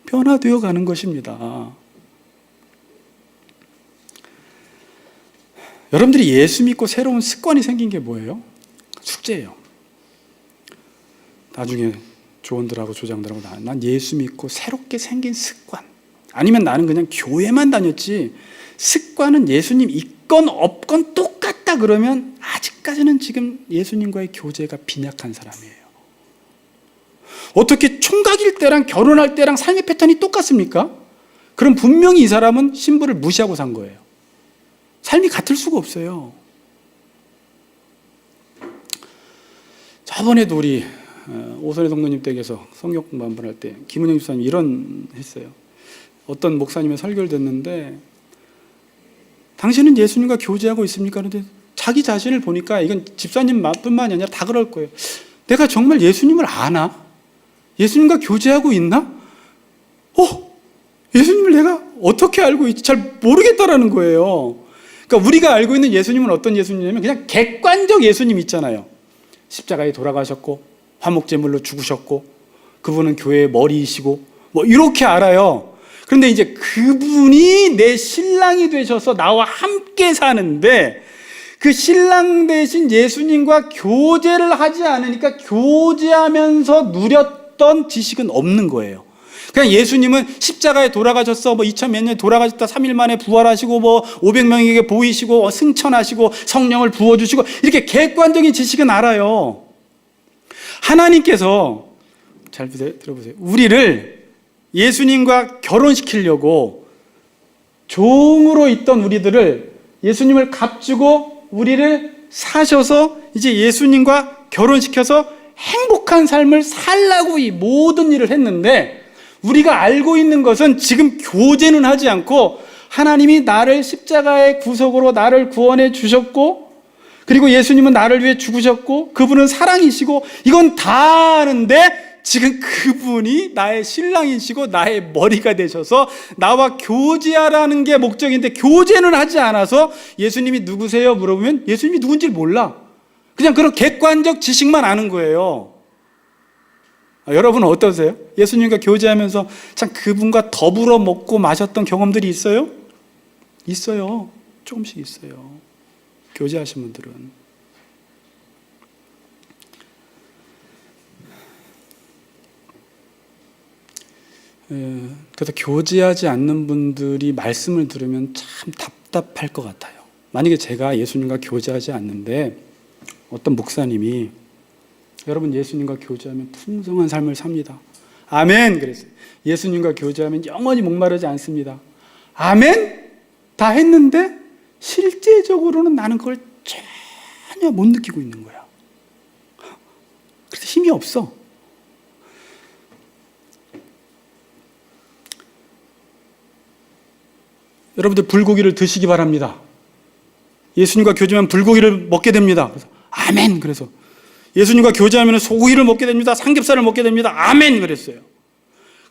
변화되어 가는 것입니다. 여러분들이 예수 믿고 새로운 습관이 생긴 게 뭐예요? 숙제예요. 나중에 조언들하고 조장들하고 난 예수 믿고 새롭게 생긴 습관, 아니면 나는 그냥 교회만 다녔지 습관은 예수님 있건 없건 똑같다 그러면 아직까지는 지금 예수님과의 교제가 빈약한 사람이에요. 어떻게 총각일 때랑 결혼할 때랑 삶의 패턴이 똑같습니까? 그럼 분명히 이 사람은 신부를 무시하고 산 거예요. 삶이 같을 수가 없어요. 저번에도 우리 오선의 동무님 댁에서 성경 공부 한번 할 때 김은영 집사님이 이런 했어요. 어떤 목사님의 설교를 듣는데 당신은 예수님과 교제하고 있습니까? 그런데 자기 자신을 보니까 이건 집사님뿐만이 아니라 다 그럴 거예요. 내가 정말 예수님을 아나? 예수님과 교제하고 있나? 예수님을 내가 어떻게 알고 있지? 잘 모르겠다라는 거예요. 그러니까 우리가 알고 있는 예수님은 어떤 예수님이냐면 그냥 객관적 예수님 있잖아요. 십자가에 돌아가셨고 화목제물로 죽으셨고 그분은 교회의 머리이시고 뭐 이렇게 알아요. 그런데 이제 그분이 내 신랑이 되셔서 나와 함께 사는데 그 신랑 대신 예수님과 교제를 하지 않으니까 교제하면서 누렸던 지식은 없는 거예요. 그냥 예수님은 십자가에 돌아가셨어, 2000 몇 년 돌아가셨다 3일 만에 부활하시고 500명에게 보이시고 승천하시고 성령을 부어주시고 이렇게 객관적인 지식은 알아요. 하나님께서 잘 들어보세요. 우리를 예수님과 결혼시키려고 종으로 있던 우리들을 예수님을 값주고 우리를 사셔서 이제 예수님과 결혼시켜서 행복한 삶을 살라고 이 모든 일을 했는데 우리가 알고 있는 것은 지금 교제는 하지 않고 하나님이 나를 십자가의 구속으로 나를 구원해 주셨고 그리고 예수님은 나를 위해 죽으셨고 그분은 사랑이시고 이건 다 아는데 지금 그분이 나의 신랑이시고 나의 머리가 되셔서 나와 교제하라는 게 목적인데 교제는 하지 않아서 예수님이 누구세요? 물어보면 예수님이 누군지 몰라. 그냥 그런 객관적 지식만 아는 거예요. 여러분은 어떠세요? 예수님과 교제하면서 참 그분과 더불어 먹고 마셨던 경험들이 있어요? 있어요. 조금씩 있어요. 교제하신 분들은. 그래서 교제하지 않는 분들이 말씀을 들으면 참 답답할 것 같아요. 만약에 제가 예수님과 교제하지 않는데 어떤 목사님이 여러분 예수님과 교제하면 풍성한 삶을 삽니다. 아멘. 그랬어요. 예수님과 교제하면 영원히 목마르지 않습니다. 아멘. 다 했는데 실제적으로는 나는 그걸 전혀 못 느끼고 있는 거야. 그래서 힘이 없어. 여러분들 불고기를 드시기 바랍니다. 예수님과 교제하면 불고기를 먹게 됩니다. 그래서 아멘. 그래서 예수님과 교제하면 소고기를 먹게 됩니다. 삼겹살을 먹게 됩니다. 아멘. 그랬어요.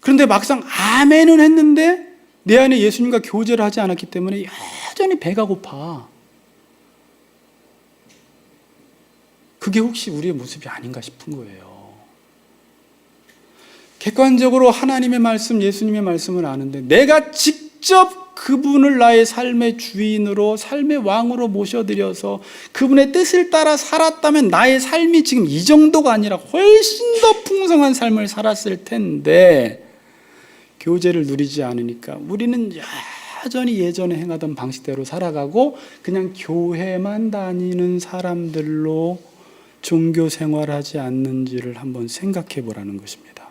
그런데 막상 아멘은 했는데 내 안에 예수님과 교제를 하지 않았기 때문에 여전히 배가 고파. 그게 혹시 우리의 모습이 아닌가 싶은 거예요. 객관적으로 하나님의 말씀, 예수님의 말씀을 아는데 내가 직접 그분을 나의 삶의 주인으로, 삶의 왕으로 모셔드려서 그분의 뜻을 따라 살았다면 나의 삶이 지금 이 정도가 아니라 훨씬 더 풍성한 삶을 살았을 텐데 교제를 누리지 않으니까 우리는 여전히 예전에 행하던 방식대로 살아가고 그냥 교회만 다니는 사람들로 종교 생활하지 않는지를 한번 생각해 보라는 것입니다.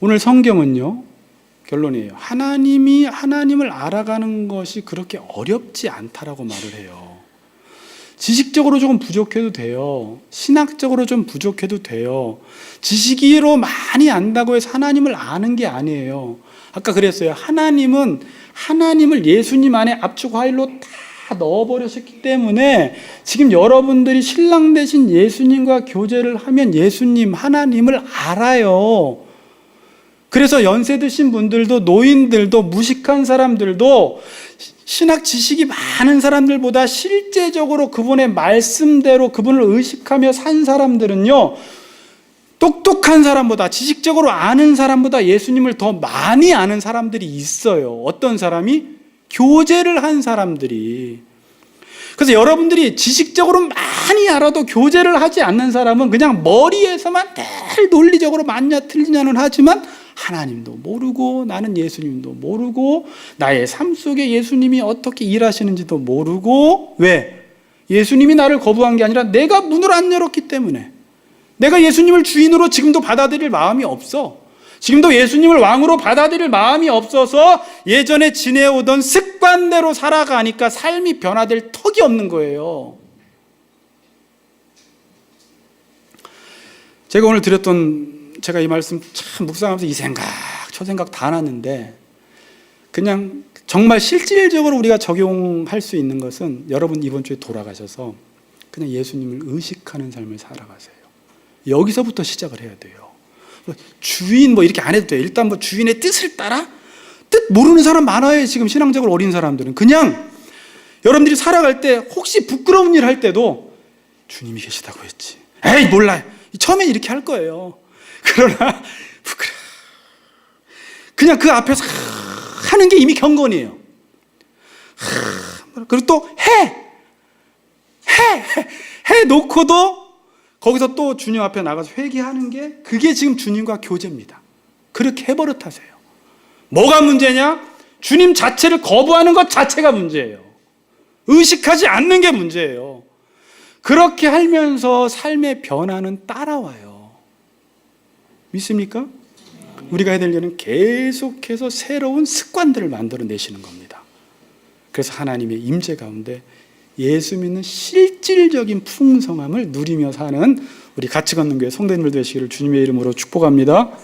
오늘 성경은요, 결론이에요. 하나님을 알아가는 것이 그렇게 어렵지 않다라고 말을 해요. 지식적으로 조금 부족해도 돼요. 신학적으로 좀 부족해도 돼요. 지식으로 많이 안다고 해서 하나님을 아는 게 아니에요. 아까 그랬어요. 하나님을 예수님 안에 압축 화일로 다 넣어버렸기 때문에 지금 여러분들이 신랑 되신 예수님과 교제를 하면 예수님, 하나님을 알아요. 그래서 연세 드신 분들도 노인들도 무식한 사람들도 신학 지식이 많은 사람들보다 실제적으로 그분의 말씀대로 그분을 의식하며 산 사람들은요, 똑똑한 사람보다, 지식적으로 아는 사람보다 예수님을 더 많이 아는 사람들이 있어요. 어떤 사람이? 교제를 한 사람들이. 그래서 여러분들이 지식적으로 많이 알아도 교제를 하지 않는 사람은 그냥 머리에서만 늘 논리적으로 맞냐 틀리냐는 하지만 하나님도 모르고 나는 예수님도 모르고 나의 삶 속에 예수님이 어떻게 일하시는지도 모르고. 왜? 예수님이 나를 거부한 게 아니라 내가 문을 안 열었기 때문에. 내가 예수님을 주인으로 지금도 받아들일 마음이 없어. 지금도 예수님을 왕으로 받아들일 마음이 없어서 예전에 지내오던 습관대로 살아가니까 삶이 변화될 턱이 없는 거예요. 제가 이 말씀 참 묵상하면서 이 생각 저 생각 다 났는데 그냥 정말 실질적으로 우리가 적용할 수 있는 것은 여러분 이번 주에 돌아가셔서 그냥 예수님을 의식하는 삶을 살아가세요. 여기서부터 시작을 해야 돼요. 주인 이렇게 안 해도 돼요. 일단 주인의 뜻을 따라, 뜻 모르는 사람 많아요. 지금 신앙적으로 어린 사람들은. 그냥 여러분들이 살아갈 때 혹시 부끄러운 일 할 때도 주님이 계시다고 했지. 에이 몰라요. 처음엔 이렇게 할 거예요. 그러나 그냥 그 앞에서 하는 게 이미 경건이에요. 그리고 또 해 놓고도 거기서 또 주님 앞에 나가서 회개하는 게 그게 지금 주님과 교제입니다. 그렇게 해버릇하세요. 뭐가 문제냐? 주님 자체를 거부하는 것 자체가 문제예요. 의식하지 않는 게 문제예요. 그렇게 하면서 삶의 변화는 따라와요. 믿습니까? 우리가 해야 될 일은 계속해서 새로운 습관들을 만들어내시는 겁니다. 그래서 하나님의 임재 가운데 예수 믿는 실질적인 풍성함을 누리며 사는 우리 같이 걷는 교회 성도님들 되시기를 주님의 이름으로 축복합니다.